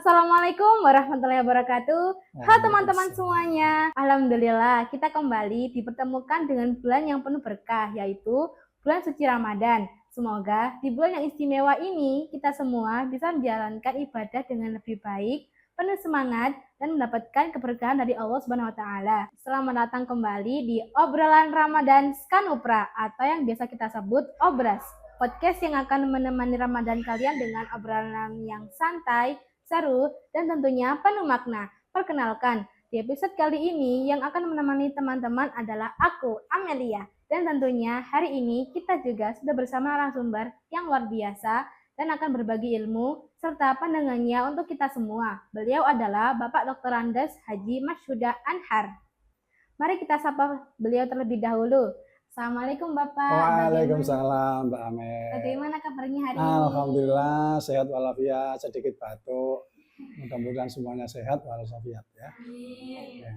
Assalamualaikum warahmatullahi wabarakatuh. Halo teman-teman semuanya. Alhamdulillah kita kembali dipertemukan dengan bulan yang penuh berkah, yaitu bulan suci Ramadan. Semoga di bulan yang istimewa ini kita semua bisa menjalankan ibadah dengan lebih baik, penuh semangat, dan mendapatkan keberkahan dari Allah Subhanahu wa Ta'ala. Selamat datang kembali di obrolan Ramadan Skanupra atau yang biasa kita sebut Obras. Podcast yang akan menemani Ramadan kalian dengan obrolan yang santai, seru, dan tentunya penuh makna. Perkenalkan, di episode kali ini yang akan menemani teman-teman adalah aku, Amelia. Dan tentunya hari ini kita juga sudah bersama narasumber yang luar biasa dan akan berbagi ilmu serta pandangannya untuk kita semua. Beliau adalah Bapak Dr. Andes Haji Mashuda Anhar. Mari kita sapa beliau terlebih dahulu. Assalamualaikum Bapak. Waalaikumsalam Mbak Amel. Bagaimana kabarnya hari ini? Alhamdulillah sehat walafiat, sedikit batuk. Mudah-mudahan semuanya sehat walafiat ya. Ya.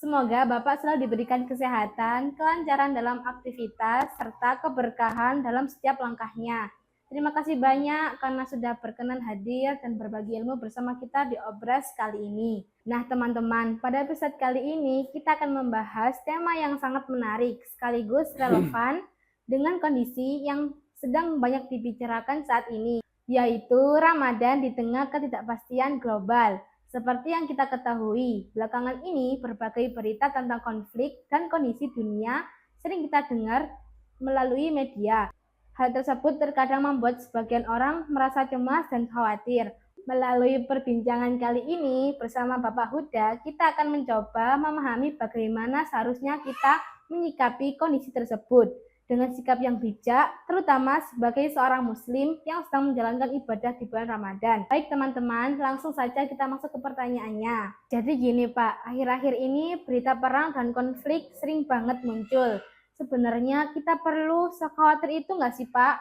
Semoga Bapak selalu diberikan kesehatan, kelancaran dalam aktivitas, serta keberkahan dalam setiap langkahnya. Terima kasih banyak karena sudah berkenan hadir dan berbagi ilmu bersama kita di Obras kali ini. Nah teman-teman, pada episode kali ini kita akan membahas tema yang sangat menarik sekaligus relevan dengan kondisi yang sedang banyak dibicarakan saat ini, yaitu Ramadan di tengah ketidakpastian global. Seperti yang kita ketahui, belakangan ini berbagai berita tentang konflik dan kondisi dunia sering kita dengar melalui media. Hal tersebut terkadang membuat sebagian orang merasa cemas dan khawatir. Melalui perbincangan kali ini bersama Bapak Huda, kita akan mencoba memahami bagaimana seharusnya kita menyikapi kondisi tersebut dengan sikap yang bijak, terutama sebagai seorang muslim yang sedang menjalankan ibadah di bulan Ramadan. Baik teman-teman, langsung saja kita masuk ke pertanyaannya. Jadi gini Pak, akhir-akhir ini berita perang dan konflik sering banget muncul. Sebenarnya kita perlu sekhawatir itu nggak sih Pak?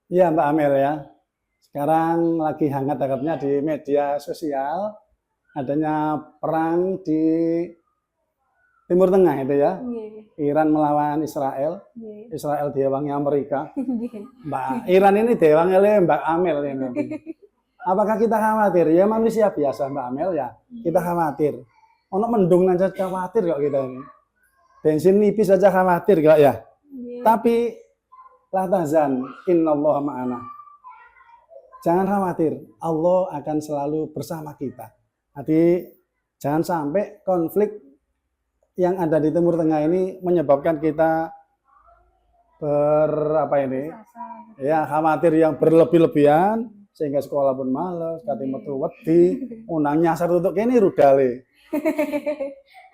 Iya Mbak Amel ya. Sekarang lagi hangat-hangatnya di media sosial adanya perang di Timur Tengah itu ya. Iran melawan Israel. Israel dewangnya Amerika. Mbak Iran ini dewangnya Mbak Amel ini. Apakah kita khawatir? Ya manusia biasa Mbak Amel ya. Kita khawatir. Ono mendung aja khawatir kok kita ini. Bensin nipis saja khawatir kok ya. Tapi la tahzan, innallaha ma'ana. Jangan khawatir, Allah akan selalu bersama kita. Jadi jangan sampai konflik yang ada di Timur Tengah ini menyebabkan kita khawatir yang berlebih-lebihan sehingga sekolah pun males, kate metu wedi, unang nyasar untuk ini rudale.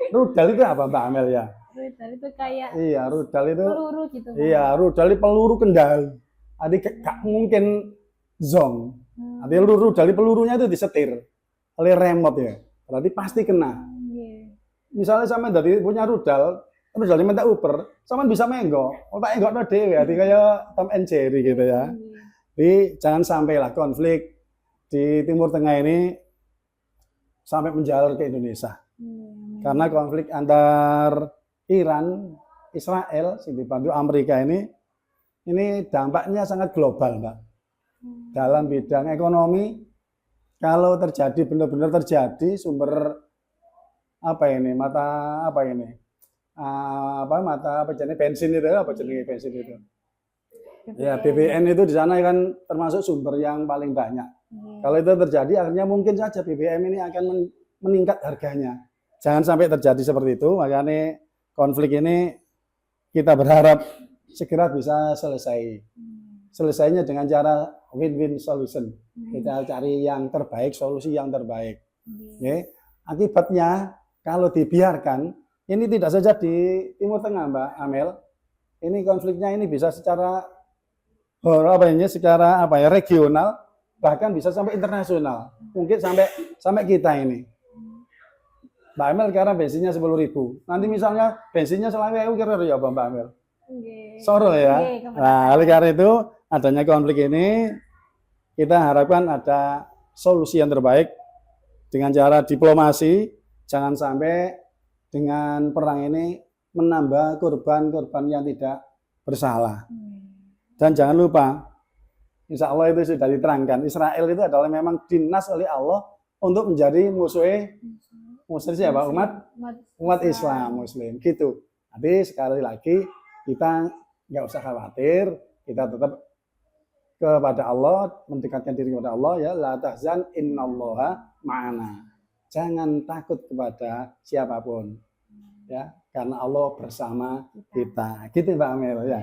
Rudal itu apa Mbak Amel ya? Rudal itu kayak rudal itu peluru gitu. Iya, rudal itu peluru kendali. Jadi gak mungkin zong. Jadi rudal pelurunya itu disetir oleh remote ya. Berarti pasti kena. Misalnya sama dari punya rudal minta uper, sama bisa menggo. Tak enggokno dhewe, jadi kayak Tom and Jerry gitu ya. Jadi jangan sampailah konflik di Timur Tengah ini sampai menjalar ke Indonesia. Karena konflik antar Iran, Israel, dibantu Amerika ini dampaknya sangat global, Mbak. Dalam bidang ekonomi, kalau terjadi benar-benar terjadi sumber mata bensin itu apa jenis bensin itu? Ya BBM itu di sana kan termasuk sumber yang paling banyak. Kalau itu terjadi, akhirnya mungkin saja BBM ini akan meningkat harganya. Jangan sampai terjadi seperti itu, makanya konflik ini kita berharap segera bisa selesai. Selesainya dengan cara win-win solution. Kita cari yang terbaik, solusi yang terbaik. Okay. Akibatnya, kalau dibiarkan, ini tidak saja di Timur Tengah, Mbak Amel. Ini konfliknya ini bisa secara regional, bahkan bisa sampai internasional. Mungkin sampai kita ini. Mbak Amel sekarang bensinnya 10.000. Nanti misalnya bensinnya 1.000 kira-kira ya Mbak Amel. Soro ya. Nah, oleh karena itu adanya konflik ini kita harapkan ada solusi yang terbaik dengan cara diplomasi. Jangan sampai dengan perang ini menambah korban-korban yang tidak bersalah. Dan jangan lupa, insya Allah itu sudah diterangkan, Israel itu adalah memang dinas oleh Allah untuk menjadi musuh siapa? Umat Islam Muslim gitu. Tapi sekali lagi kita nggak usah khawatir, kita tetap kepada Allah, mendekatkan diri kepada Allah ya, la tahzan innallaha ma'ana. Jangan takut kepada siapapun ya, karena Allah bersama kita. Gitu Mbak Amel ya.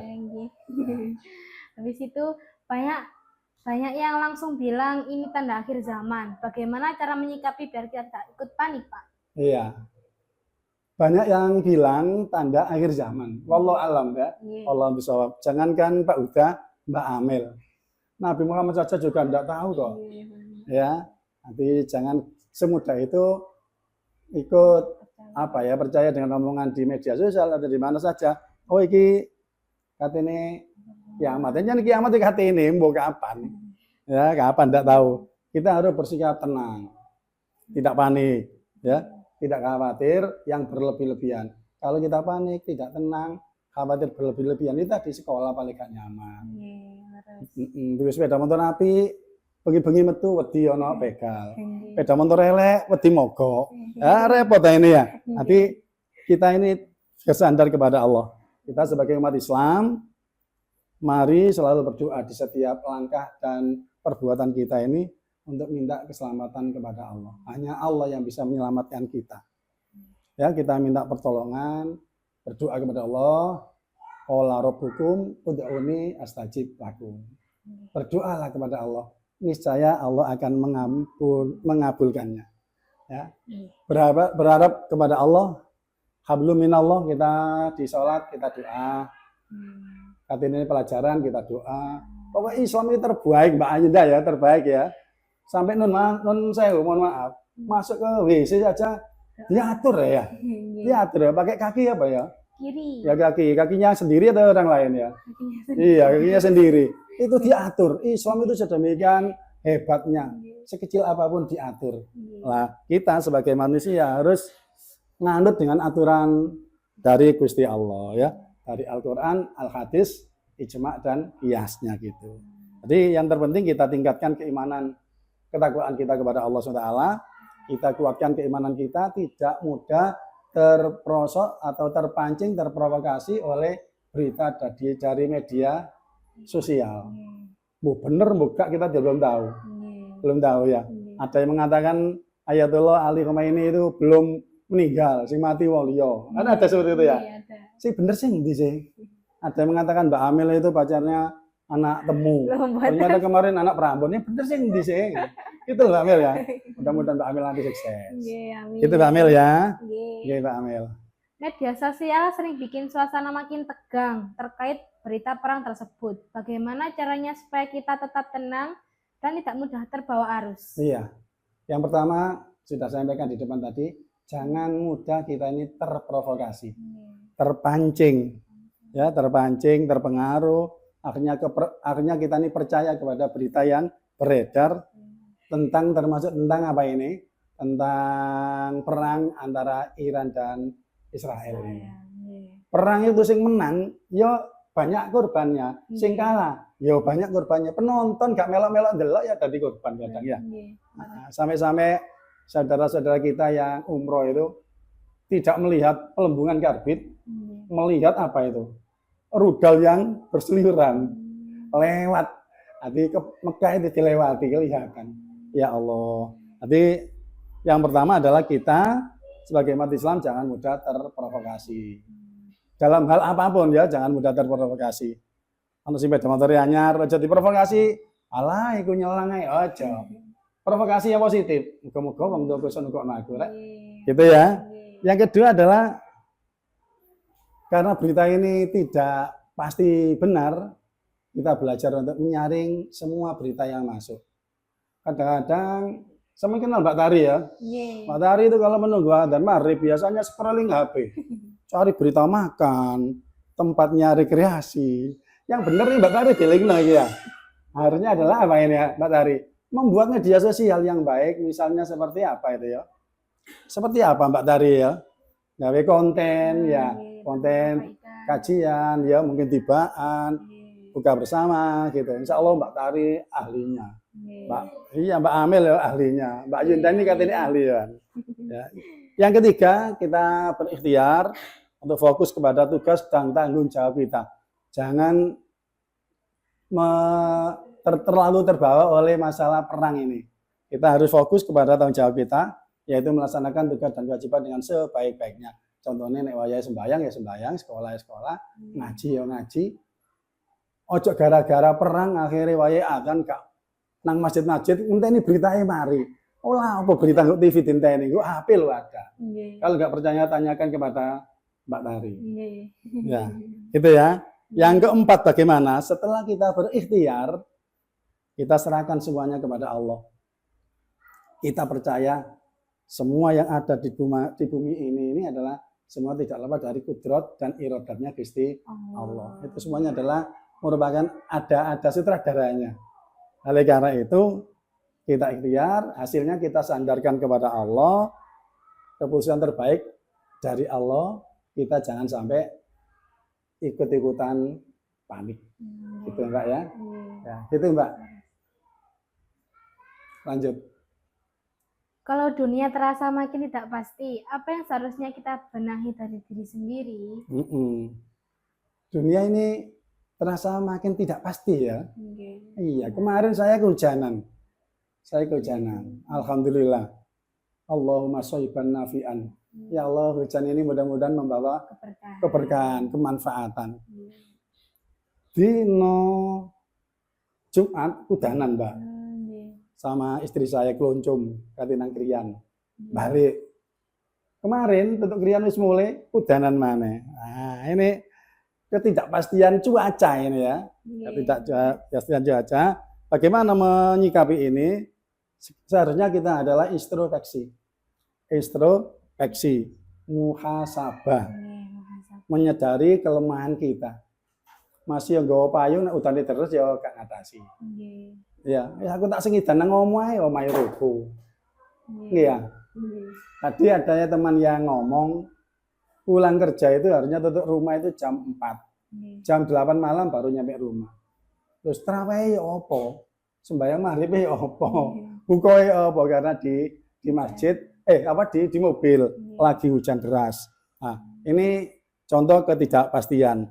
Habis itu banyak yang langsung bilang ini tanda akhir zaman. Bagaimana cara menyikapi biar kita tidak ikut panik, Pak? Iya. Banyak yang bilang tanda akhir zaman. Wallahu alam ya. Allah bisawab. Jangankan Pak Uda, Mbak Amel. Nabi Muhammad saja juga tidak tahu kok. Ya. Nanti jangan semudah itu ikut percaya dengan omongan di media sosial atau di mana saja. Oh iki katanya kiamat. Jangan kiamat di hati ini mau kapan? Ya, kapan tidak tahu. Kita harus bersikap tenang. Tidak panik, ya. Tidak khawatir yang berlebih-lebihan. Kalau kita panik, tidak tenang, khawatir berlebih-lebihan, itu di sekolah paling gak nyaman. Duwe sepeda motor api, bengi-bengi metu wedi ana begal. Sepeda motor elek wedi mogok. Ya repot ini ya. Tapi kita ini bersandar kepada Allah. Kita sebagai umat Islam, mari selalu berdoa di setiap langkah dan perbuatan kita ini untuk minta keselamatan kepada Allah. Hanya Allah yang bisa menyelamatkan kita. Ya, kita minta pertolongan, berdoa kepada Allah. Qala rabbukum ud'uni astajib lakum. Berdoalah kepada Allah. Niscaya Allah akan mengabulkannya. Ya. Berharap kepada Allah. Hablum minallah, kita di sholat kita doa. Katanya ini pelajaran kita doa. Pokoknya Islam ini terbaik Mbak Ayunda ya, terbaik ya. Sampai nun saya mohon maaf, masuk ke WC saja diatur ya. Diatur ya, pakai kaki apa ya? Kiri. Ya kakinya sendiri atau orang lain ya? Iya, kakinya sendiri. Itu diatur. Islam itu sedemikian hebatnya. Sekecil apapun diatur. Nah, kita sebagai manusia harus nganut dengan aturan dari Gusti Allah ya. Dari Al-Qur'an, Al-Hadis, ijma' dan qiyasnya gitu. Jadi yang terpenting kita tingkatkan keimanan, ketakwaan kita kepada Allah SWT, kita kuatkan keimanan kita, tidak mudah terperosok atau terpancing, terprovokasi oleh berita dari media sosial. Bener, buka kita belum tahu. Belum tahu ya. Ada yang mengatakan Ayatullah Ali Khomeini itu belum meninggal, sing mati wong liya. Kan ada seperti itu ya. Sih bener sih ngendi sih. Ada yang mengatakan Mbak Amel itu pacarnya anak temu. Ternyata kemarin anak Prambon. Ini bener sih ngendi sih. Itu Mbak Amel ya. Mudah-mudahan Mbak Amel nanti sukses. Itu Mbak Amel ya. Oke, Mbak Amel. Media sosial sering bikin suasana makin tegang terkait berita perang tersebut. Bagaimana caranya supaya kita tetap tenang dan tidak mudah terbawa arus? Iya. Yang pertama sudah saya sampaikan di depan tadi, jangan mudah kita ini terprovokasi, terpancing, ya terpancing, terpengaruh. Akhirnya kita ini percaya kepada berita yang beredar tentang termasuk tentang apa ini? Tentang perang antara Iran dan Israel ini. Perang itu sing menang, yo banyak korbannya. Sing kalah, yo banyak korbannya. Penonton gak melok-melok delok ya tadi korban kadang ya. Nah, sampai-sampai saudara-saudara kita yang umroh itu tidak melihat pelembungan karbit, melihat apa itu? Rudal yang berseliweran lewat. Nanti ke Mekah itu dilewati kelihatan. Ya Allah. Nanti yang pertama adalah kita sebagai umat Islam jangan mudah terprovokasi. Dalam hal apapun ya jangan mudah terprovokasi. Ana sing sepeda motor anyar aja diprovokasi. Alah iku nyelang ae aja. Provokasi yang positif. Muga-muga wong tuwa bisa nukokno aku rek. Gitu ya. Yang kedua adalah karena berita ini tidak pasti benar, kita belajar untuk menyaring semua berita yang masuk. Kadang-kadang saya kenal Mbak Tari ya. Mbak Tari itu kalau menunggu adzan maghrib biasanya scrolling HP. Cari berita makan, tempatnya rekreasi. Yang benar nih Mbak Tari dilingno iki ya. Akhirnya adalah apa ini ya Mbak Tari? Membuat media sosial yang baik, misalnya seperti apa itu ya? Seperti apa Mbak Tari ya? Gawe konten ya, konten kajian ya, mungkin tibaan, buka bersama gitu. Insya Allah Mbak Tari ahlinya. Mbak, iya Mbak Amel ya ahlinya. Mbak Yunda ini katanya ahli ya. Ya. Yang ketiga, kita berikhtiar untuk fokus kepada tugas dan tanggung jawab kita. Jangan terlalu terbawa oleh masalah perang ini. Kita harus fokus kepada tanggung jawab kita, yaitu melaksanakan tugas dan kewajiban dengan sebaik-baiknya. Contohnya nek wayah sembahyang ya sembahyang, sekolah ya sekolah, ngaji ya ngaji. Ojo gara-gara perang akhirnya wayah akan kak nang masjid-masjid ngenteni beritanya mari. Olah apa berita nggak TV dinteni nggo apil ada. Kalau nggak percaya tanyakan kepada Mbak Tari. Ya, gitu ya. Yang keempat, bagaimana setelah kita berikhtiar, kita serahkan semuanya kepada Allah. Kita percaya semua yang ada di bumi ini adalah semua tidak lepas dari kudrat dan iradatnya Gusti Allah. Itu semuanya adalah merupakan ada sutradaranya. Oleh karena itu, kita ikhtiar, hasilnya kita sandarkan kepada Allah, keputusan terbaik dari Allah, kita jangan sampai ikut-ikutan panik. Gitu Mbak ya? Ya, gitu Mbak. Lanjut. Kalau dunia terasa makin tidak pasti, apa yang seharusnya kita benahi dari diri sendiri? Dunia ini terasa makin tidak pasti ya. Iya, kemarin saya kehujanan. Alhamdulillah. Allahumma shayban nafi'an. Ya Allah, hujan ini mudah-mudahan membawa keberkahan, kemanfaatan. Dino Jumat udanan, Mbak. Sama istri saya keloncom katinang kriyan. Balik. Kemarin tutuk kriyan wis mulai udanan maneh. Nah, ini ketidakpastian cuaca ini ya. Ketidakpastian cuaca. Bagaimana menyikapi ini? Seharusnya kita adalah introspeksi, muhasabah, menyadari kelemahan kita. Masih yang gawa payung nek udane terus ya gak ngatasi. Ya, aku tak sengidan nang omahe omahe ruko. Iya. Tadi adanya teman yang ngomong pulang kerja itu harusnya tutup rumah itu jam 4. Jam 8 malam baru nyampe rumah. Terus tarawih ya apa? Sembahyang maghrib ya apa? Buka ya apa? Karena di masjid di mobil lagi hujan deras. Nah, ini contoh ketidakpastian.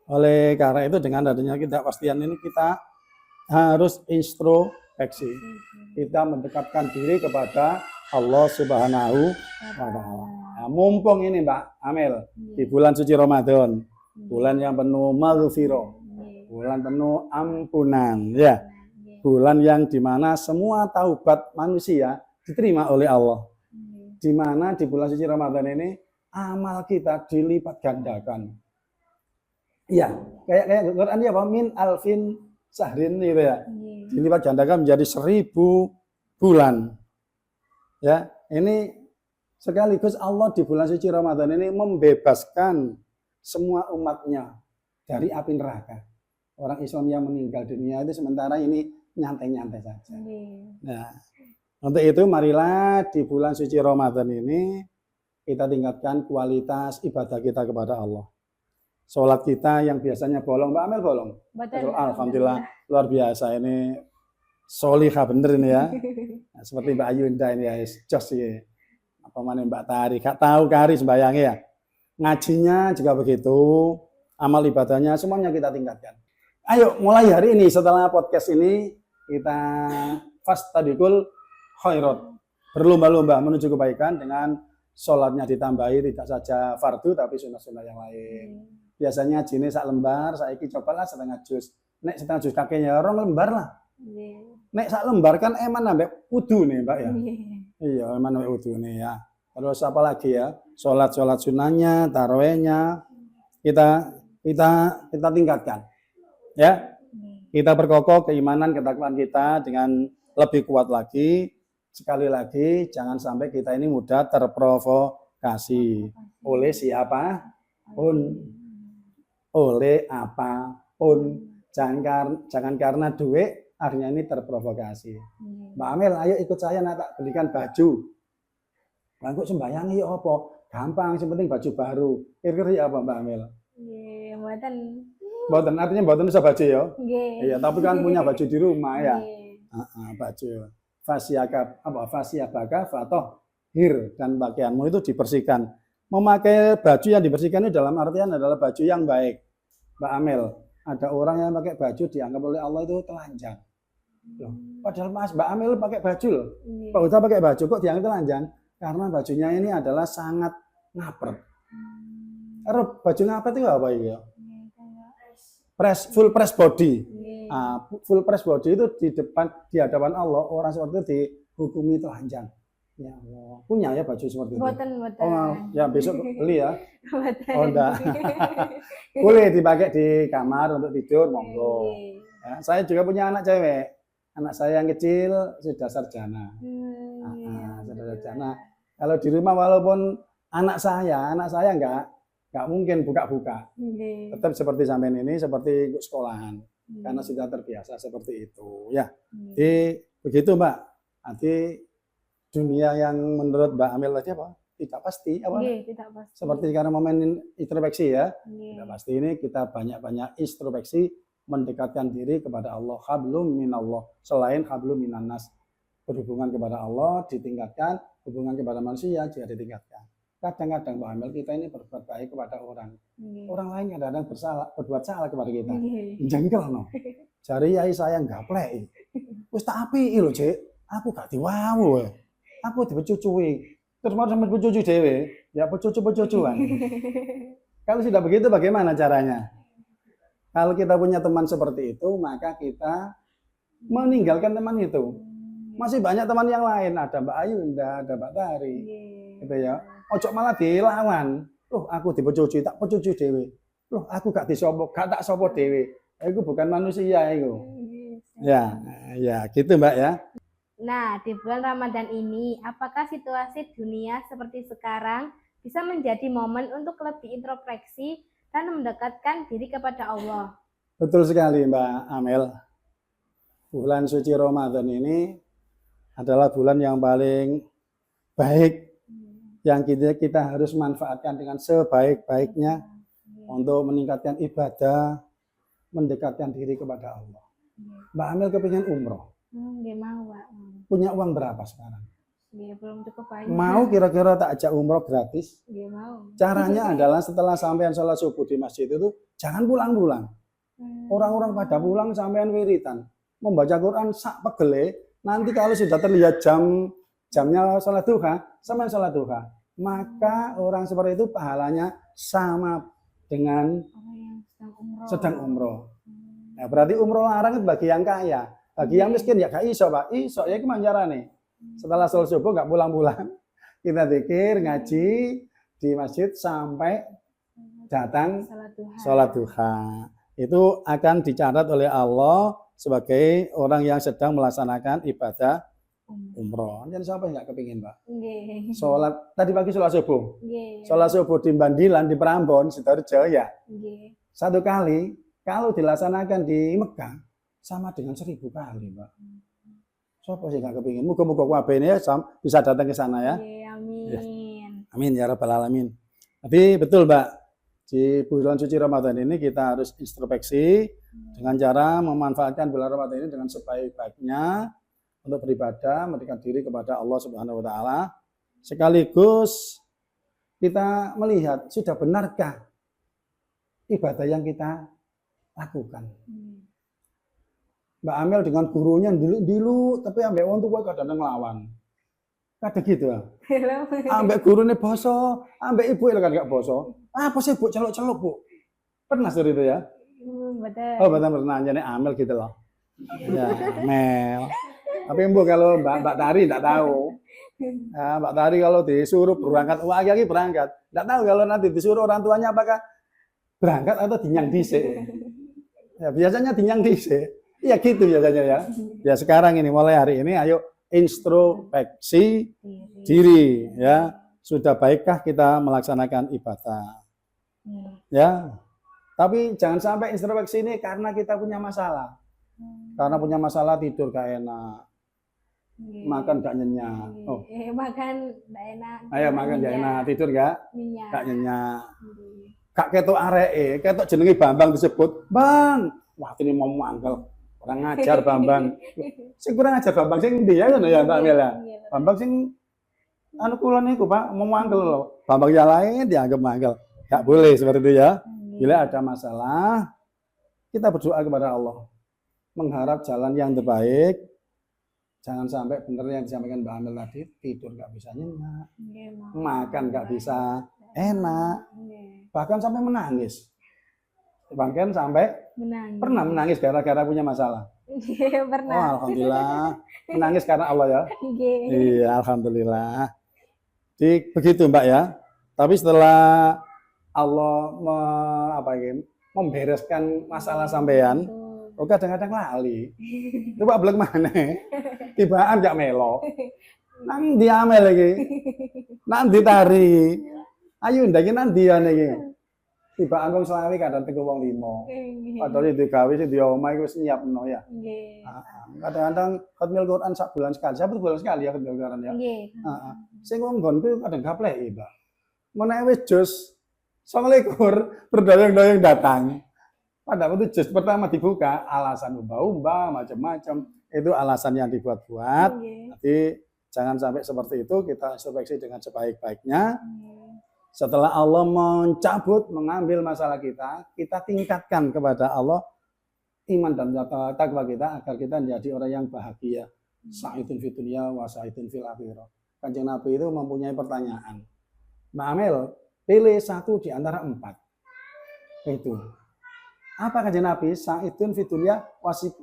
Oleh karena itu dengan adanya ketidakpastian ini kita harus introspeksi. Kita mendekatkan diri kepada Allah Subhanahu wa taala. Nah, mumpung ini Mbak Amel di bulan suci Ramadan, bulan yang penuh maghfirah, bulan penuh ampunan, ya. Bulan yang dimana semua taubat manusia diterima oleh Allah. Dimana di bulan suci Ramadan ini amal kita dilipat gandakan. Iya, kayak Quran ya apa min alfin sahrin gitu ya. Dilipat gandakan menjadi 1000 bulan. Ya, ini sekaligus Allah di bulan suci Ramadan ini membebaskan semua umatnya dari api neraka. Orang Islam yang meninggal dunia itu sementara ini nyantai-nyantai saja. Nah, untuk itu marilah di bulan suci Ramadan ini kita tingkatkan kualitas ibadah kita kepada Allah. Sholat kita yang biasanya bolong, Mbak Amel bolong. Alhamdulillah luar biasa ini solihah bener ini ya. Nah, seperti Mbak Yunda ini ya, jos ya. Apa mana Mbak Tari, gak tahu kari sembayangnya ya. Ngajinya juga begitu, amal ibadahnya semuanya kita tingkatkan. Ayo mulai hari ini setelah podcast ini kita fastabiqul khairat. Berlomba-lomba menuju kebaikan dengan sholatnya ditambahi tidak saja fardu tapi sunnah-sunnah yang lain. Biasanya jine sak lembar, saiki cobalah setengah juz. Nek setengah juz kakeknya orang lembar lah. Nek sak lembar kan eman ambek wudu nih Mbak ya. Iya, eman ambek wudu nih ya. Terus apa lagi ya? Sholat sunnahnya, tarawihnya kita tingkatkan. Ya. Kita perkokoh keimanan ketakwaan kita dengan lebih kuat lagi. Sekali lagi jangan sampai kita ini mudah terprovokasi oleh siapapun. Oleh apapun. Jangan karena duit akhirnya ini terprovokasi. Mbak Amel, ayo ikut saya tak belikan baju. Langkuk sembayang ya apa? Gampang, yang penting baju baru. Kira-kira apa Mbak Amel? Nggih, mboten artinya mboten usah baju ya. Nggih. Iya, tapi kan punya baju di rumah ya. Baju. Fasiyabaka fatohir, dan pakaianmu itu dibersihkan. Memakai baju yang dibersihkan itu dalam artian adalah baju yang baik. Mbak Amel, ada orang yang pakai baju dianggap oleh Allah itu telanjang. Loh, padahal Mbak Amel pakai baju loh. Pak Uta pakai baju kok dianggap telanjang? Karena bajunya ini adalah sangat ngapret. Baju ngapret itu apa ya? Full press body. Full press body itu di hadapan Allah, orang seperti itu dihukumi telanjang. Ya Allah, punya ya baju seperti itu? Boten. Oh, ya besok beli ya. Boten. Oh enggak. Boleh dipakai di kamar untuk tidur, monggo. Ya, saya juga punya anak cewek. Anak saya yang kecil sudah sarjana. Sudah sarjana. Kalau di rumah walaupun anak saya nggak mungkin buka-buka. Tetap seperti sampean ini, seperti sekolahan. Karena sudah terbiasa seperti itu. Ya, jadi begitu Mbak. Nanti dunia yang menurut Mbak Amel tadi apa? Tidak pasti. Apa? Tidak pasti. Seperti karena momen introspeksi ya. Tidak pasti ini kita banyak-banyak introspeksi, mendekatkan diri kepada Allah. Hablum minallah. Selain hablum minannas. Berhubungan kepada Allah ditingkatkan, hubungan kepada manusia juga ditingkatkan. Kadang-kadang Mbak Amel kita ini berbuat baik kepada orang. Orang lain kadang-kadang berbuat salah kepada kita. Jengkel no. Jari yai saya gaplek. Wis tak apiki lho, Cik. Aku gak diwawu. Aku dipecucui. Terus mau sampe pecucu dhewe, ya pecucu-pecucuan. Kalau sudah begitu bagaimana caranya? Kalau kita punya teman seperti itu, maka kita meninggalkan teman itu. Masih banyak teman yang lain, ada Mbak Ayu, ada Mbak Tari. Gitu ya. Ojo malah dilawan. Loh, aku dipecucu, tak pecucu dhewe. Loh, aku gak disopo, gak tak sopo dhewe. Itu bukan manusia itu. Ya, gitu Mbak ya. Nah, di bulan Ramadan ini, apakah situasi dunia seperti sekarang bisa menjadi momen untuk lebih introspeksi dan mendekatkan diri kepada Allah? Betul sekali Mbak Amel. Bulan suci Ramadan ini adalah bulan yang paling baik yang kita harus manfaatkan dengan sebaik-baiknya untuk meningkatkan ibadah, mendekatkan diri kepada Allah. Mbak Amel kepingin umroh. Nggak mau, Pak. Punya uang berapa sekarang? Belum cukup banyak. Mau kira-kira tak ajak umroh gratis? Nggak mau. Caranya adalah setelah sampean sholat subuh di masjid itu jangan pulang-pulang. Orang-orang pada pulang sampean wiritan, membaca Quran sak pegele. Nanti kalau sudah terlihat jamnya sholat duha, sampean sholat duha, maka orang seperti itu pahalanya sama dengan Orang yang sedang umroh. Nah, berarti umroh larang itu bagi yang kaya. Bagi yang miskin ya gak iso Pak, iso ya gimana caranya? Setelah sholat subuh gak pulang-pulang, kita zikir, ngaji di masjid sampai datang sholat duha. Itu akan dicatat oleh Allah sebagai orang yang sedang melaksanakan ibadah umroh. Jadi siapa yang gak kepingin Pak? Sholat, tadi pagi sholat subuh. Sholat subuh di Bandilan, di Prambon, Sidoarjo ya. Satu kali, kalau dilaksanakan di Mekah, sama dengan 1000 kali, Mbak. Siapa sih nggak kepingin? Muka-muka kabeh ini bisa datang ke sana ya. Amin. Ya. Amin ya rabbal alamin. Tapi betul, Mbak. Di bulan suci Ramadan ini kita harus introspeksi dengan cara memanfaatkan bulan Ramadan ini dengan sebaik-baiknya untuk beribadah, mendekatkan diri kepada Allah Subhanahu wa taala. Sekaligus kita melihat sudah benarkah ibadah yang kita lakukan. Mbak Amel dengan gurunya dulu tapi ambek wong tuwa kadang nglawan. Kadang gitu. Ambek gurune boso, ambek ibu kan gak boso. Apa sih Bu celuk-celuk, Bu? Pernah seperti itu ya? Betul. Oh, betul pernah jadi Amel gitu loh. Ya, Mel. Tapi Bu kalau Mbak Tari enggak tahu. Nah, Mbak Tari kalau disuruh berangkat, lagi berangkat. Enggak tahu kalau nanti disuruh orang tuanya apakah berangkat atau dinyang dhisik. Ya, biasanya dinyang dhisik. Iya gitu biasanya ya. Ya sekarang ini mulai hari ini ayo introspeksi diri ya. Sudah baikkah kita melaksanakan ibadah? Ya. Tapi jangan sampai introspeksi ini karena kita punya masalah. Karena punya masalah tidur gak enak. Makan gak nyenyak. Oh. Makan gak enak. Ayo makan gak enak, tidur gak nyenyak. Gak ketok areke, ketok jenenge Bambang disebut. Bang, wah ini mau mangkel. kurang ajar Bambang. Sing kurang ajar Bambang sing ndi ya ngono ya Mbak Amel ya. Bambang sing anu kula niku Pak mau mangkel lho. Bambang yang lain dianggap mangkel. Enggak boleh seperti itu ya. Bila ada masalah kita berdoa kepada Allah. Mengharap jalan yang terbaik. Jangan sampai benar yang disampaikan Mbak Amel tadi, tidur nggak bisa nyenyak, makan nggak bisa enak, bahkan sampai menangis. Bahkan sampai pernah menangis gara-gara punya masalah. Pernah. Oh, alhamdulillah, menangis karena Allah ya. Iya, alhamdulillah. Jadi begitu Mbak ya. Tapi setelah Allah membereskan masalah sampean, oh kadang-kadang lali. Coba belum mana? Tibaan gak melo. Nang diamel lagi. Nang ditari. Ayo ndaki nang dia niki. Tibaan wong selawi kadang teko wong 5. Padahal itu gawe sing di omah iku wis nyiapno ya. Nggih. Kadang-kadang khatmil Quran sak bulan sekali. Satu bulan sekali ya khatmil Quran ya. Nggih. Heeh. Sing wong nggonku kadang gapleki, Mbak. Menawa wis jos 29 berdoyong-doyong datang. Pada waktu juz pertama dibuka, alasan umba-umba, macam-macam. Itu alasan yang dibuat-buat. Tapi jangan sampai seperti itu, kita introspeksi dengan sebaik-baiknya. Setelah Allah mencabut, mengambil masalah kita, kita tingkatkan kepada Allah iman dan takwa kita, agar kita menjadi orang yang bahagia. Sa'idun fid dunya wa sa'idun fil akhirah. Kanjeng Nabi itu mempunyai pertanyaan. Mbak Amel, pilih satu di antara 4. Itu. Apa kanjeng Nabi? Sa'idun fid dunya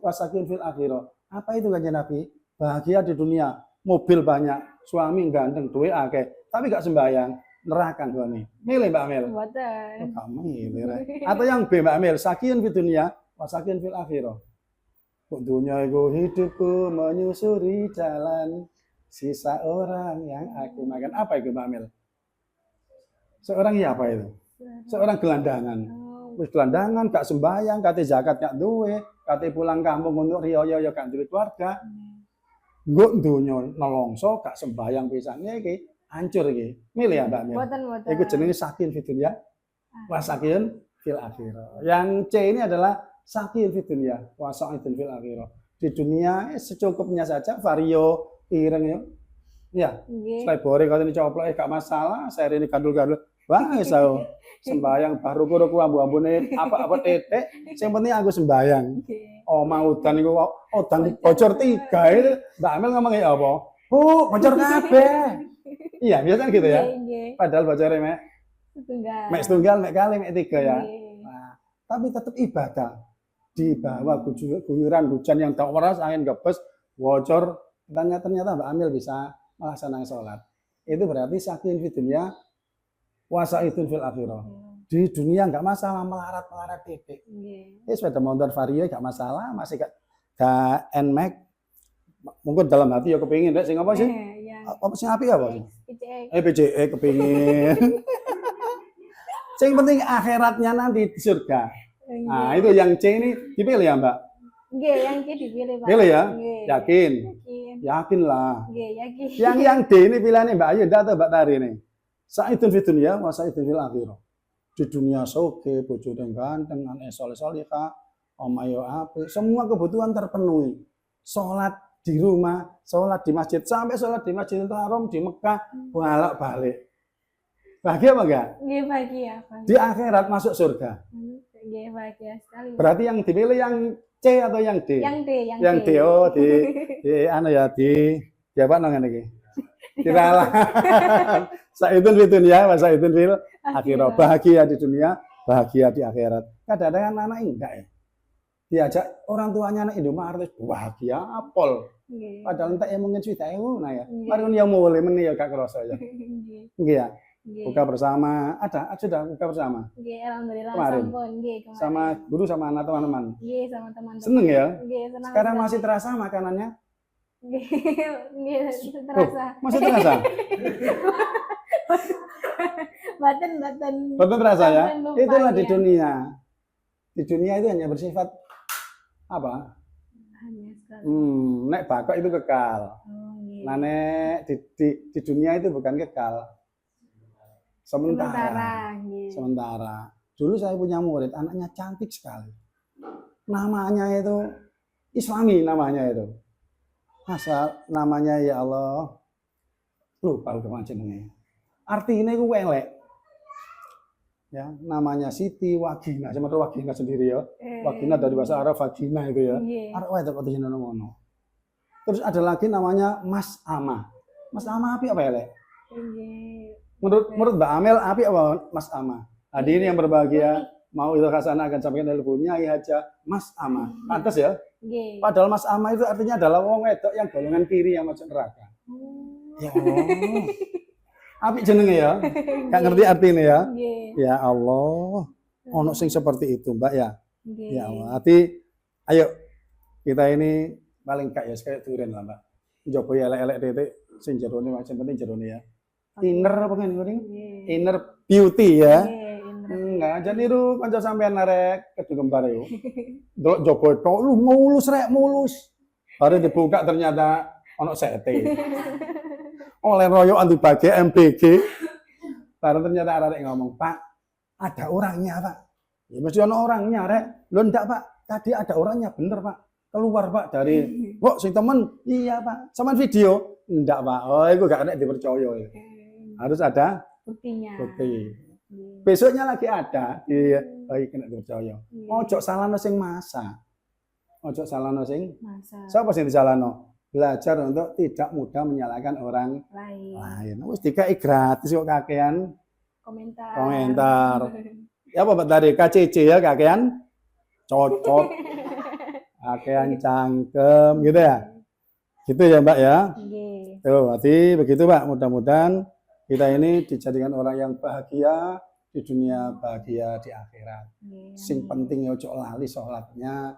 wasakun fil akhirah. Apa itu kanjeng Nabi? Bahagia di dunia, mobil banyak, suami ganteng, duit akeh, tapi gak sembahyang, neraka gone. Milih Mbak Amel. Mboten. Oh, kamu milih. Atau yang B Mbak Amel, sakun fid dunya wasakun fil akhirah. Kok dunia itu hidupku menyusuri jalan sisa orang yang aku makan. Apa itu Mbak Amel? Seorang ya apa itu? Seorang gelandangan. Wis gelandangan, gak sembahyang, kate zakat gak duwe, kate pulang kampung untuk riyo-yo gak duwe keluarga. Nggo donya nelongso gak sembahyang pisan iki, hancur iki. Milih ya Mbak Mir. Mboten. Iku jenenge sakin fid dunya, wasakin fil akhirah. Yang C ini adalah sakin fid dunya, wasakin fil akhirah. Di dunia secukupnya saja, vario ireng ya. Ya. Setelah bore katene coplok gak masalah, saya ini gandul-gandul. Wah, iso sembayang baru ruku ambu-ambune apa-apa tetek, sing penting aku sembayang. Oh, mau udan iku udan bocor 3 itu Mbak Amel ngomong ya apa? Bu, bocor kabeh. Iya, biasanya gitu ya. Padahal bocornya mek setunggal, mek kali, mek 3 ya. Nah, tapi tetap ibadah. Di bawah guyuran hujan yang tak waras, angin gepes, bocor, ternyata Mbak Amel bisa melaksanakan sholat. Itu berarti sakin fid dunya wasaitun fil akhirah. Di dunia enggak masalah melarat titik. Sepeda motor Vario enggak masalah, masih gak NMAX. Mungkin dalam hati ya kepingin rek sing apa sih? Apa sing apik apa sih? PCE kepingin. Sing penting akhiratnya nanti di surga. Nah, itu yang C ini dipilih ya, Mbak? Nggih, yang C dipilih, Pak. Pilih ya? Yakin? Yakin lah. Nggih, yakin. Yang D ini pilihannya Mbak Ayu atau Mbak Tari nih? Sa'idun fid dunya wa sa'idun fil akhirah. Di dunia soge, bojone ganteng, anak soleh-solehah, omayo apik, semua kebutuhan terpenuhi. Salat di rumah, salat di masjid, sampai salat di Masjidil Haram di Mekah, bolak-balik. Bahagia apa enggak? Nggih, bahagia, Pak. Di akhirat masuk surga. Nggih, bahagia sekali. Berarti yang dipilih yang C atau yang D? Yang D, yang D. Oh, di anu ya, di apa namanya iki? Diralah. Sa'idun fid dunya wa sa'idun fil akhirah. Bahagia di dunia, bahagia di akhirat. Kadang-kadang anak enggak ya. Diajak orang tuanya anak Indomaret bahagia apol. Padahal entek mungkin sudah nah ya. Mari yang mulai meni ya gak kerasa ya. Nggih ya. Buka bersama, sudah buka bersama. Nggih, alhamdulillah kemarin. Sampun, nggih, kemarin. Sama guru sama anak teman-teman. Nggih, sama teman-teman. Seneng ya? Nggih, senang. Sekarang masih terasa makanannya? Nggih, terasa. Masih terasa? Batin terasa ya? Itulah di dunia. Di dunia itu hanya bersifat apa? Hanya sekali. Nek bakok itu kekal. Nah, nek di dunia itu bukan kekal. Sementara. Dulu saya punya murid, anaknya cantik sekali. Namanya itu Islami namanya itu. Masa namanya ya Allah lupa udah jenenge. Artinya itu elek. Ya, namanya Siti Wagina, sama Wagina sendiri ya. Wagina dari bahasa Arab vagina itu ya. Arep wae kok jenenge ngono. Terus ada lagi namanya Mas Ama. Mas Ama api apa ya, Le? Menurut Mbak Amel api apa Mas Ama? Hadirin yang berbahagia, mau itu Hasanah akan sampaikan dari punya aja Mas Ama. Pantas ya? Padahal Mas Ama itu artinya adalah wong wedok yang golongan kiri yang masuk neraka. Ya Allah. Api jenenge ya? Gak ngerti artinya ya? Ya Allah. Ono sing seperti itu, Mbak ya. Ya Allah. Hati ayo kita ini paling gak ya kayak durian lah, Mbak. Njogo elek-elek titik sing jerone macam penting jerone ya. Inner apa ngene? Inner beauty ya. Enggak, aja niru kanca sampean arek kedua kembar yo. Delok jogo tok lu mulus rek mulus. Bare dibuka ternyata ono sete. Oleh royokan dibagi MBG. Baru ternyata arek ngomong, "Pak, ada orangnya, Pak." Ya mesti ono orangnya, rek. Lho ndak, Pak. Tadi ada orangnya, bener, Pak. Keluar, Pak, dari kok sing temen. Iya, Pak. Sama video. Ndak, Pak. Oh, itu gak kena dipercaya. Harus ada buktinya. Bukti. Besoknya lagi ada. Iya, baik kena dipercaya. Ojo salahno sing masak. Ojo salahno sing masak. Siapa sing disalahno? Belajar untuk tidak mudah menyalahkan orang lain. Wis dikai gratis kok kakean komentar. Ya apa Pak tadi KCC ya kakean cocok. Kakean cangkem gitu ya. Gitu ya Mbak ya. Tuh, berarti begitu Pak. Mudah-mudahan kita ini dijadikan orang yang bahagia di dunia, bahagia di akhirat. Sing penting ya ojo lali salatnya.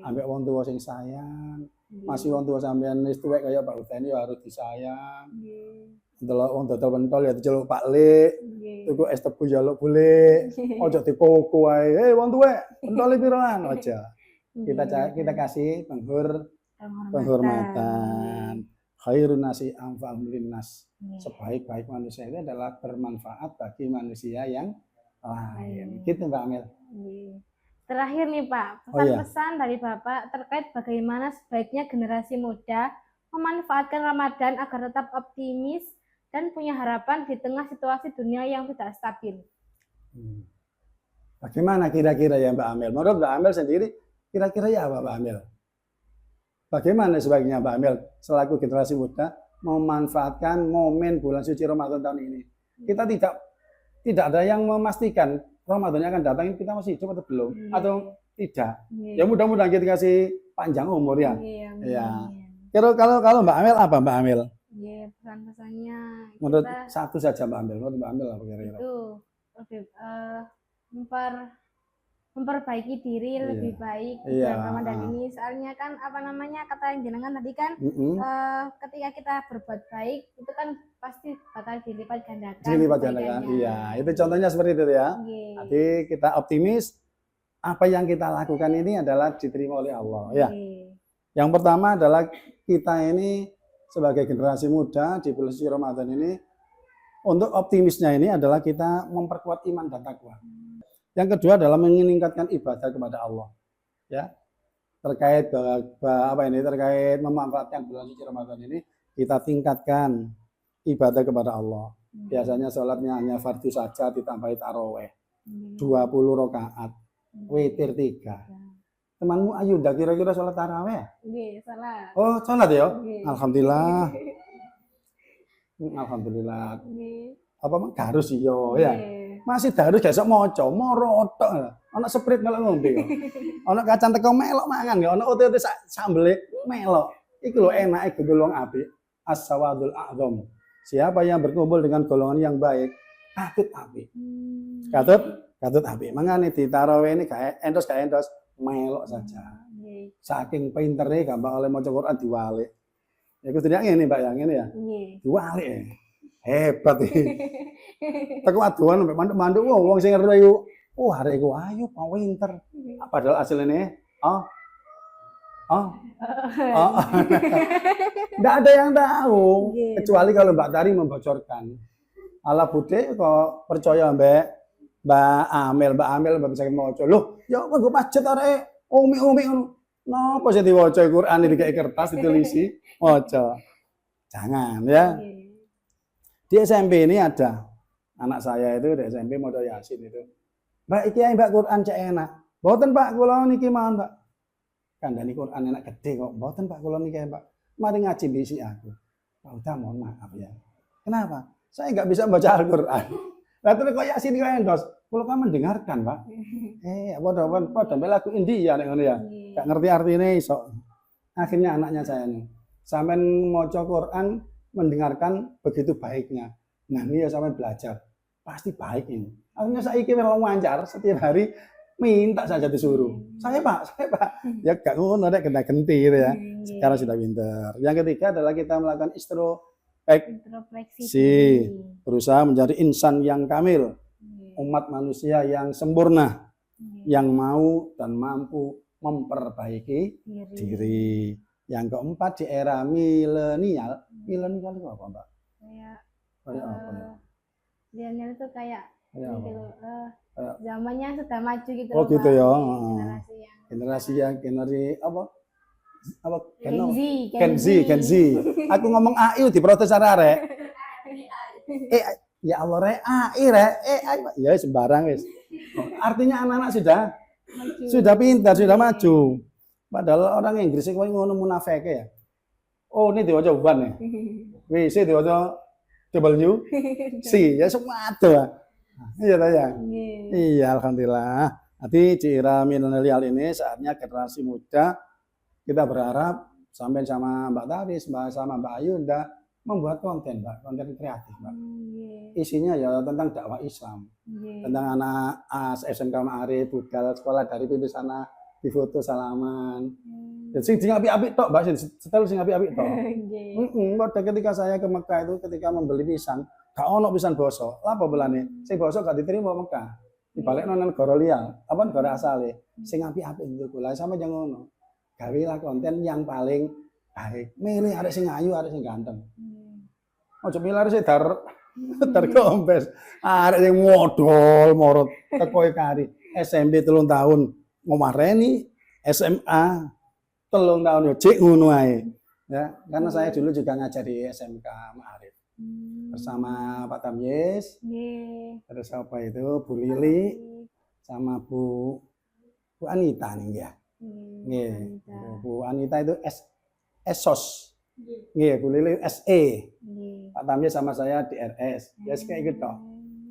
Ambek wong tuwa sing sayang. Masih wong tua sampean wis tuwek kaya Pak Uteni ya harus disayang. Delok wong dodol pentol ya diceluk Pak Lek. Tuku es tebu jaluk bule. Ojo dipoko wae. Hei wong tuwek, pentole piroan aja. Kita kasih penghormatan. Khairun nasi anfa'uhum linnas. Sebaik-baik manusia itu adalah bermanfaat bagi manusia yang lain. Gitu Mbak Amel. Terakhir nih Pak, pesan-pesan dari Bapak terkait bagaimana sebaiknya generasi muda memanfaatkan Ramadan agar tetap optimis dan punya harapan di tengah situasi dunia yang tidak stabil. Bagaimana kira-kira ya Mbak Amel? Menurut Mbak Amel sendiri, kira-kira ya apa Mbak Amel? Bagaimana sebaiknya Mbak Amel selaku generasi muda memanfaatkan momen bulan suci Ramadan tahun ini? Kita tidak ada yang memastikan Ramadannya akan datang, kita masih hidup atau belum atau tidak. Ya mudah-mudahan kita kasih panjang umur ya. Ya. Kalau Mbak Amel apa Mbak Amel? Pesan-pesannya menurut satu saja Mbak Amel. Menurut Mbak Amel apa kira-kira? Itu lebih memperbaiki diri lebih baik di bulan Ramadan ini. Soalnya kan kata yang jenengan tadi kan ketika kita berbuat baik itu kan pasti bakal dilipat gandakan. Iya, itu contohnya seperti itu ya. Jadi kita optimis apa yang kita lakukan ini adalah diterima oleh Allah ya. Yang pertama adalah kita ini sebagai generasi muda di bulan suci Ramadan ini untuk optimisnya ini adalah kita memperkuat iman dan takwa. Yang kedua adalah meningkatkan ibadah kepada Allah. Ya. Terkait terkait memanfaatkan bulan suci Ramadan ini kita tingkatkan ibadah kepada Allah. Biasanya sholatnya hanya fardu saja ditambahi taraweh 20 rakaat, witir 3. Temanmu Ayunda kira-kira sholat taraweh? Nggih, sholat. Oh, sholat ya? Alhamdulillah. Alhamdulillah. Apa mah harus iyo ya? Masih harus gesok maca, moro tok. Ana sprite melok ngombe kok. Ana kacang teko melok mangan ya, ana ote-ote sambele melok. Iki lho enake gegolong apik. As-sawadul a'dzam. Siapa yang berkumpul dengan golongan yang baik, katut apik. Katut apik. Mangane di tarawih ini gak endos melok saja. Saking pintere gampang oleh maca Quran diwalik. Ya kudu ngene Mbak yang ngene ya. Diwalik. Hebat iki. Teko aduan sampai manduk-manduk wong sing ngreyu. Oh, arek iku ayu pinter. Padahal asline Nggak ada yang tahu kecuali kalau Mbak Tari membocorkan. Ala bude kok percaya Mbak Amel bisa maca. Loh, ya kok masjid arek umi ngono. Napa sih diwaca Quran iki kayak kertas ditulisi, waca. Jangan ya. Nggih. Di SMP ini ada anak saya itu di SMP modal Yasin itu. Mbak iki ae Mbak Quran cek enak. Mboten Pak, kula niki mawon Pak. Kandhani Quran enak gede kok. Mboten Pak, kula niki Pak. Mari ngaji bisi aku. Pak udah mohon maaf ya. Kenapa? Saya nggak bisa baca Al-Quran. Lah terus kok Yasin kok endos. Kula kan mendengarkan, Pak. Padha lagu India nek ngono ya. Gak ngerti artinya iso. Akhirnya anaknya saya nih. Sampean maca Quran mendengarkan begitu baiknya. Nah, ini ya sampean belajar. Pasti baik ini. Akhirnya saya kira wawancara setiap hari minta saja disuruh. Saya Pak. Ya gak ngono nek kena genti gitu ya. Sekarang sudah pintar. Yang ketiga adalah kita melakukan introspeksi, berusaha menjadi insan yang kamil, umat manusia yang sempurna, yang mau dan mampu memperbaiki diri. Yang keempat di era milenial itu apa Mbak? Kayak apa ya? Milenial itu kayak Kayak apa? gitu, zamannya sudah maju gitu Oh loh, gitu Pak. ya. Generasi Generasi apa? Gen Z. Gen Z. Aku ngomong AI diprotes arek. Ya Allah rek AI rek. Ya sembarang wis. Artinya anak-anak sudah pintar, sudah maju. Padahal orang Inggris kok ngono munafik ya. Oh, ini diwaca One ya. WC diwaca W C ya semua ada. Iya ta ya. Iya alhamdulillah. Nanti di era milenial ini saatnya generasi muda kita berharap sampai sama Mbak Taris, sama Mbak Ayu membuat konten, Mbak, konten kreatif, Mbak. Isinya ya tentang dakwah Islam, tentang anak SMK Ma'arif, budal sekolah dari pintu sana difoto salaman. Jadi sing apik-apik tok, Mbak, setel sing apik-apik tok. Pada ketika saya ke Mekah itu ketika membeli pisang, gak ono pisang bosok. Lah apa belane? Sing bosok gak diterima Mekah. Dibalekno nang negara liya, apa negara asale. Sing apik-apik itu kula sama jangan ngono. Gawelah konten yang paling baik. Milih arek sing ayu, arek sing ganteng. Ojo milih arek sing terkompes. Arek sing modal morot teko kari. SMP 3 tahun ngomareni, SMA 3 tahun yo cek ngono ae. Ya, karena saya dulu juga ngajar di SMK Ma'arif. Bersama Pak Tamyiz. Terus apa itu Bu Lili sama Bu Anita nih ya. Bu Anita itu SOS. Bu Lili SE. Pak Tamyiz sama saya di RS. Ya kayak gitu.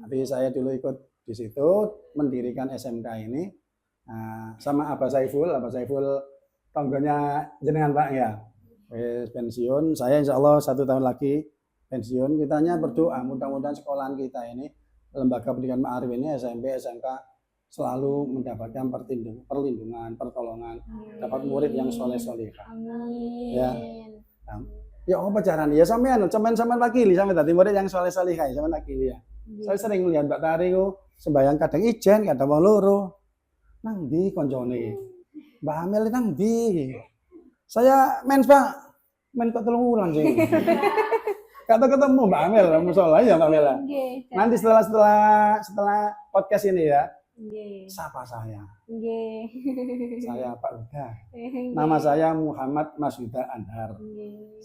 Tapi saya dulu ikut di situ mendirikan SMK ini sama Abah Saiful tanggonya jenengan Pak ya. Pensiun, saya insya Allah 1 tahun lagi pensiun. Kita hanya berdoa mudah-mudahan sekolahan kita ini, lembaga pendidikan Ma'arif ini, SMP, SMK selalu mendapatkan perlindungan, pertolongan, dapat murid yang soleh-solehah. Ya. Ya apa caranya? Ya sampean wakili sampean tadi murid yang soleh-solehah, sampean wakili ya. Saya sering melihat Mbak Tari ku sembahyang kadang ijen, kadang wong loro. Nang ndi koncone? Mbak Amel nang ndi? Saya mens Pak, kok 3 wulan sih. Kata ketemu Mbak Amel, musola ya Mbak Amel. Nanti setelah podcast ini ya, sapa saya. Saya Pak Huda. Nama saya Muhammad Mas Huda Anhar.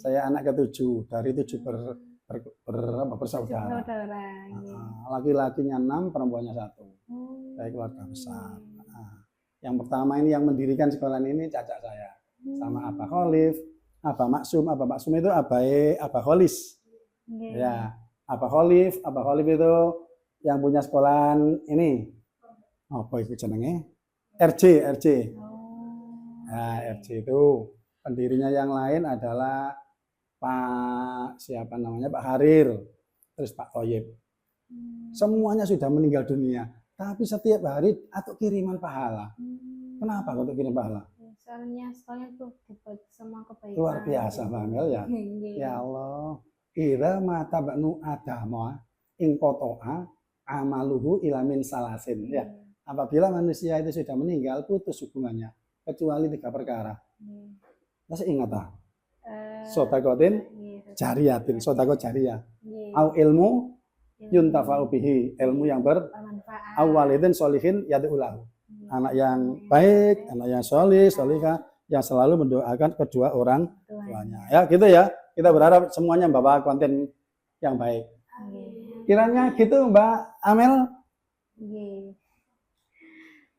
Saya anak ke-7 dari 7 bersaudara. Laki-lakinya 6, perempuannya 1. Saya keluarga besar. Yang pertama ini yang mendirikan sekolah ini cacak saya. Sama Abah Khalif, Abah Maksum itu Abah Kholis. Ya, Abah Khalif itu yang punya sekolahan ini. Apa itu jenenge? RJ. Nah, RJ itu pendirinya yang lain adalah Pak Harir, terus Pak Thoyib. Semuanya sudah meninggal dunia, tapi setiap hari atau kiriman pahala. Kenapa untuk kirim pahala? Soalnya tuh sama kebaikan. Luar biasa Mbak Mel ya. Ya Allah. Ira mata banu adama ing kotoa amaluhu ilamin salasin. Ya. Apabila manusia itu sudah meninggal, putus hubungannya kecuali 3 perkara. Masih ingat tak? Sodakotin jariyatin, sodakot jariyah. Au ilmu yuntafa'u bihi, ilmu yang bermanfaat. Au walidin solihin yad'ulahu. Anak yang baik, anak yang solihah yang selalu mendoakan kedua orang tuanya. Ya gitu ya. Kita berharap semuanya membawa konten yang baik. Kiranya gitu Mbak Amel.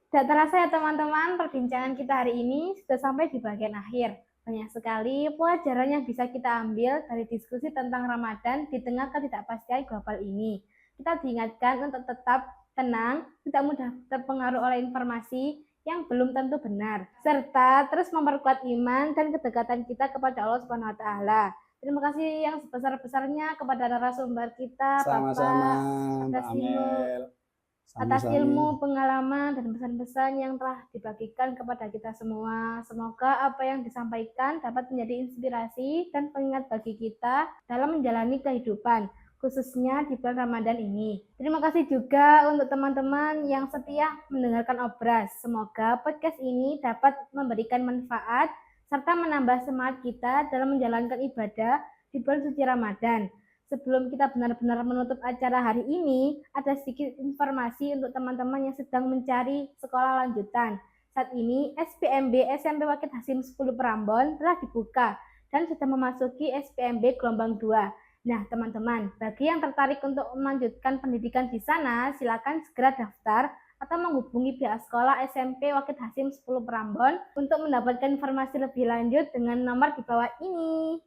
Tidak terasa ya teman-teman, perbincangan kita hari ini sudah sampai di bagian akhir. Banyak sekali pelajaran yang bisa kita ambil dari diskusi tentang Ramadan di tengah ketidakpastian global ini. Kita diingatkan untuk tetap tenang, tidak mudah terpengaruh oleh informasi yang belum tentu benar, serta terus memperkuat iman dan kedekatan kita kepada Allah Subhanahu wa taala. Terima kasih yang sebesar-besarnya kepada narasumber kita, Sama-sama, Bapak, Mbak Amel. atas ilmu, pengalaman, dan pesan-pesan yang telah dibagikan kepada kita semua. Semoga apa yang disampaikan dapat menjadi inspirasi dan pengingat bagi kita dalam menjalani kehidupan, khususnya di bulan Ramadan ini. Terima kasih juga untuk teman-teman yang setia mendengarkan Obras. Semoga podcast ini dapat memberikan manfaat serta menambah semangat kita dalam menjalankan ibadah di bulan suci Ramadan. Sebelum kita benar-benar menutup acara hari ini, ada sedikit informasi untuk teman-teman yang sedang mencari sekolah lanjutan. Saat ini, SPMB SMP Wakil Hasim 10 Prambon telah dibuka dan sudah memasuki SPMB gelombang 2. Nah, teman-teman, bagi yang tertarik untuk melanjutkan pendidikan di sana, silakan segera daftar atau menghubungi pihak sekolah SMP Wakil Hasim 10 Prambon untuk mendapatkan informasi lebih lanjut dengan nomor di bawah ini.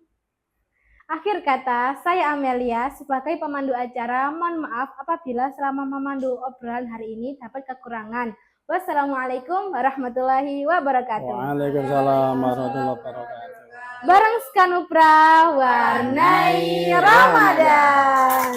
Akhir kata, saya Amelia sebagai pemandu acara, mohon maaf apabila selama memandu obrolan hari ini dapat kekurangan. Wassalamualaikum warahmatullahi wabarakatuh. Waalaikumsalam warahmatullahi wabarakatuh. Bareng Skanupra, warnai Ramadan.